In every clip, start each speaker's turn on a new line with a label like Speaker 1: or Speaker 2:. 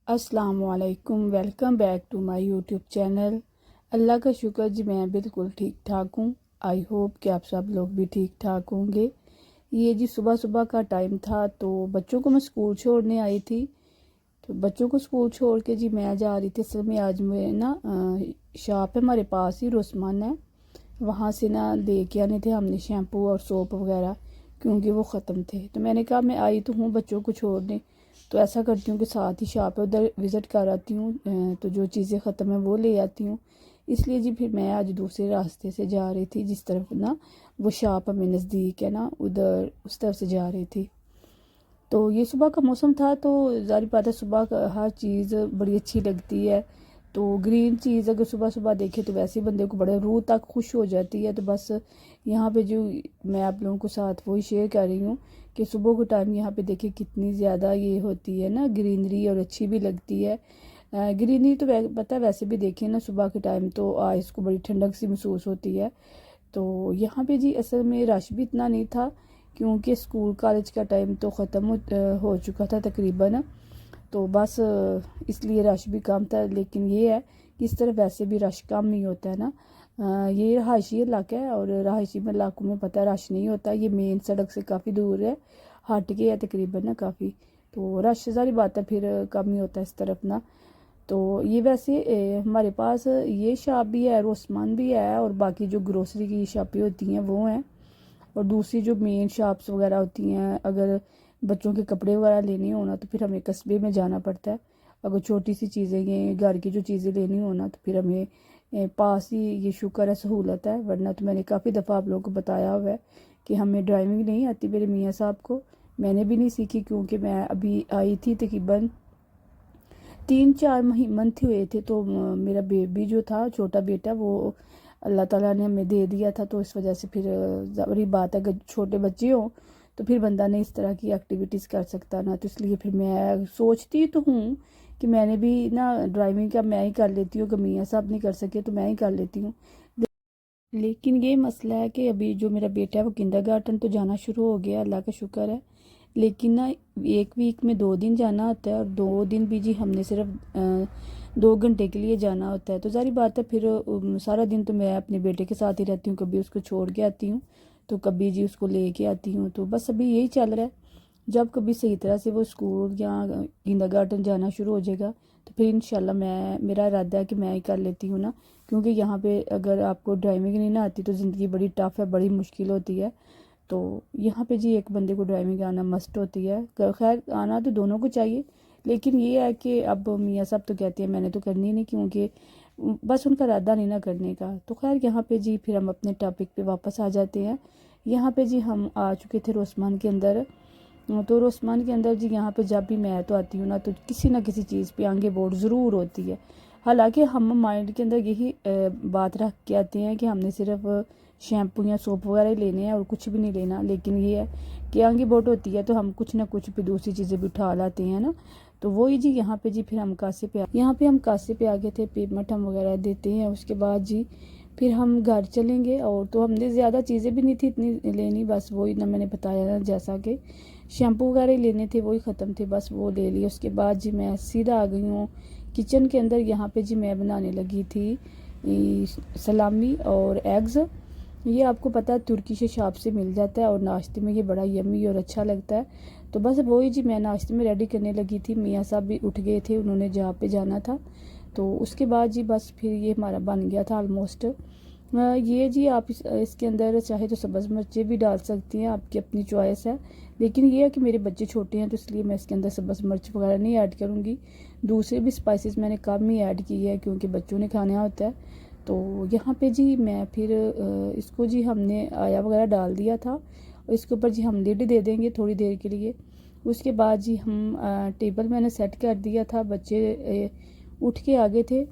Speaker 1: अस्सलाम वालेकुम। Welcome back to my YouTube channel. अल्लाह का शुक्र जी मैं बिल्कुल ठीक ठाक हूँ। आई होप कि आप सब लोग भी ठीक ठाक होंगे। ये जी सुबह सुबह का टाइम था तो बच्चों को मैं स्कूल छोड़ने आई थी। तो बच्चों को स्कूल छोड़ के जी मैं जा रही थी। असल में आज मैं ना शॉप है हमारे पास ही, रोसमान है, वहाँ से ना ले के आने थे हमने शैम्पू और सोप वगैरह, क्योंकि वो ख़त्म थे। तो मैंने कहा मैं आई तो हूँ बच्चों को छोड़ने, तो ऐसा करती हूँ कि साथ ही शॉप है उधर विज़िट कर आती हूँ, तो जो चीज़ें ख़त्म है वो ले आती हूँ। इसलिए जी फिर मैं आज दूसरे रास्ते से जा रही थी, जिस तरफ ना वो शॉप हमें नज़दीक है ना, उधर उस तरफ से जा रही थी। तो ये सुबह का मौसम था तो ज़ाहिर बात है सुबह का हर चीज़ बड़ी अच्छी लगती है। तो ग्रीन चीज़ अगर सुबह सुबह देखे तो वैसे ही बंदे को बड़े रूह तक खुश हो जाती है। तो बस यहाँ पे जो मैं आप लोगों को साथ वही शेयर कर रही हूँ कि सुबह के टाइम यहाँ पे देखिए कितनी ज़्यादा ये होती है ना ग्रीनरी, और अच्छी भी लगती है। ग्रीनरी तो पता है वैसे भी देखिए ना सुबह के टाइम तो आइस को बड़ी ठंडक सी महसूस होती है। तो यहाँ पे जी असल में रश भी इतना नहीं था, क्योंकि स्कूल कॉलेज का टाइम तो ख़त्म हो चुका था तकरीबन। तो बस इसलिए रश भी कम था। लेकिन ये है कि इस तरह वैसे भी रश कम ही होता है ना। ये रहायशी इलाका है और रहायशी इलाकों में पता है रश नहीं होता। ये मेन सड़क से काफ़ी दूर है, हट के है तकरीबन ना काफ़ी। तो रश सारी बात है फिर कम ही होता है इस तरफ ना। तो ये वैसे हमारे पास ये शॉप भी है, रोसमान भी है, और बाकी जो ग्रोसरी की शॉपें होती हैं वो हैं। और दूसरी जो मेन शॉप्स वगैरह होती हैं, अगर बच्चों के कपड़े वगैरह लेने हो ना तो फिर हमें कस्बे में जाना पड़ता है। अगर छोटी सी चीज़ें ये घर की जो चीज़ें लेनी हो ना तो फिर हमें पास ही ये शुक्र है सहूलत है। वरना तो मैंने काफ़ी दफ़ा आप लोगों को बताया हुआ है कि हमें ड्राइविंग नहीं आती मेरे मियाँ साहब को। मैंने भी नहीं सीखी, क्योंकि मैं अभी आई थी तकरीबन 3-4 मंथ हुए थे। तो मेरा बेबी जो था, छोटा बेटा, वो अल्लाह ताला ने हमें दे दिया था। तो इस वजह से फिर बड़ी बात है, अगर छोटे बच्चे हों तो फिर बंदा नहीं इस तरह की एक्टिविटीज़ कर सकता ना। तो इसलिए फिर मैं सोचती तो हूँ कि मैंने भी ना ड्राइविंग का मैं ही कर लेती हूँ, अगर मियाँ साहब नहीं कर सके तो मैं ही कर लेती हूँ। लेकिन ये मसला है कि अभी जो मेरा बेटा है वो किंडरगार्टन तो जाना शुरू हो गया, अल्लाह का शुक्र है। लेकिन ना एक वीक में 2 दिन जाना होता है, और 2 दिन भी जी हमने सिर्फ 2 घंटे के लिए जाना होता है। तो सारी बात है फिर सारा दिन तो मैं अपने बेटे के साथ ही रहती हूँ। कभी उसको छोड़ के आती हूँ तो कभी जी उसको ले के आती हूँ। तो बस अभी यही चल रहा है। जब कभी सही तरह से वो स्कूल या किंडरगार्टन जाना शुरू हो जाएगा तो फिर इंशाल्लाह मेरा इरादा है कि मैं ही कर लेती हूँ ना। क्योंकि यहाँ पे अगर आपको ड्राइविंग नहीं ना आती तो ज़िंदगी बड़ी टफ है, बड़ी मुश्किल होती है। तो यहाँ पे जी एक बंदे को ड्राइविंग आना मस्ट होती है। खैर आना तो दोनों को चाहिए, लेकिन ये है कि अब मियाँ साहब तो कहते हैं मैंने तो करनी नहीं, क्योंकि बस उनका इरादा नहीं ना करने का। तो खैर यहाँ पे जी फिर हम अपने टॉपिक पे वापस आ जाते हैं। यहाँ पे जी हम आ चुके थे रोसमान के अंदर। तो रोसमान के अंदर जी यहाँ पे जब भी मैं तो आती हूँ ना तो किसी ना किसी चीज़ पे आगे बोर्ड ज़रूर होती है। हालांकि हम माइंड के अंदर यही बात रख के आते हैं कि हमने सिर्फ शैम्पू या सोप वगैरह ही लेने हैं और कुछ भी नहीं लेना। लेकिन ये है कि आगे बोर्ड होती है तो हम कुछ ना कुछ भी दूसरी चीज़ें भी उठा लाते हैं ना। तो वही जी यहाँ पे जी फिर हम कासे पे यहाँ पे हम कासे पे आ गए थे। पेमेंट हम वगैरह देते हैं, उसके बाद जी फिर हम घर चलेंगे। और तो हमने ज़्यादा चीज़ें भी नहीं थी इतनी लेनी, बस वही ना मैंने बताया ना, जैसा कि शैम्पू वगैरह लेने थे वही ख़त्म थे, बस वो ले लिए। उसके बाद जी मैं सीधा आ गई हूँ किचन के अंदर। यहाँ पे जी मैं बनाने लगी थी सलामी और एग्स। ये आपको पता है तुर्की से शॉप से मिल जाता है, और नाश्ते में ये बड़ा यमी और अच्छा लगता है। तो बस वही जी मैं नाश्ते में रेडी करने लगी थी। मियाँ साहब भी उठ गए थे, उन्होंने जहाँ पे जाना था। तो उसके बाद जी बस फिर ये हमारा बन गया था ऑलमोस्ट। ये जी आप इसके अंदर चाहे तो सब्ज़ मिर्चें भी डाल सकती हैं, आपकी अपनी चॉइस है। लेकिन ये है कि मेरे बच्चे छोटे हैं तो इसलिए मैं इसके अंदर सब्ज़ मिर्च वगैरह नहीं ऐड करूँगी। दूसरे भी स्पाइसेस मैंने कम ही ऐड की है, क्योंकि बच्चों ने खाना होता है। तो यहाँ पे जी मैं फिर इसको जी हमने आया वगैरह डाल दिया था, और इसके ऊपर जी हम लिड दे देंगे थोड़ी देर के लिए। उसके बाद जी हम टेबल मैंने सेट कर दिया था। बच्चे उठ के आ गए थे,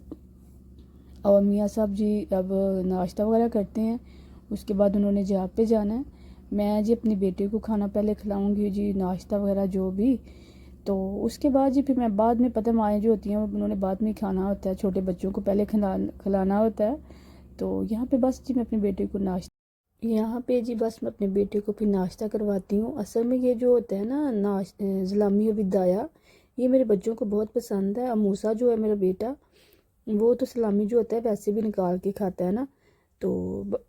Speaker 1: और मियाँ साहब जी अब नाश्ता वगैरह करते हैं। उसके बाद उन्होंने जॉब पे जाना है। मैं जी अपने बेटे को खाना पहले खिलाऊंगी जी, नाश्ता वगैरह जो भी। तो उसके बाद जी फिर मैं बाद में, पता माएँ जो होती हैं वो उन्होंने बाद में खाना होता है, छोटे बच्चों को पहले खिलाना होता है। तो यहाँ पे बस जी मैं अपने बेटे को नाश्ता यहाँ पे जी बस मैं अपने बेटे को फिर नाश्ता करवाती हूँ। असल में ये जो होता है ना ज़लामी विदाया, ये मेरे बच्चों को बहुत पसंद है। और मूसा जो है मेरा बेटा, वो तो सलामी जो होता है वैसे भी निकाल के खाता है ना, तो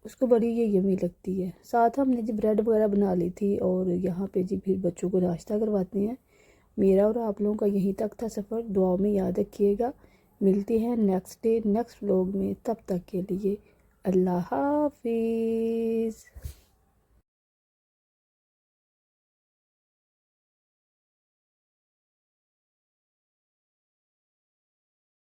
Speaker 1: उसको बड़ी ये यमी लगती है। साथ हमने जी ब्रेड वगैरह बना ली थी और यहाँ पे जी फिर बच्चों को नाश्ता करवाते हैं। मेरा और आप लोगों का यहीं तक था सफ़र। दुआओं में याद रखिएगा। मिलते हैं नेक्स्ट डे नेक्स्ट व्लॉग में। तब तक के लिए अल्लाह हाफिज़।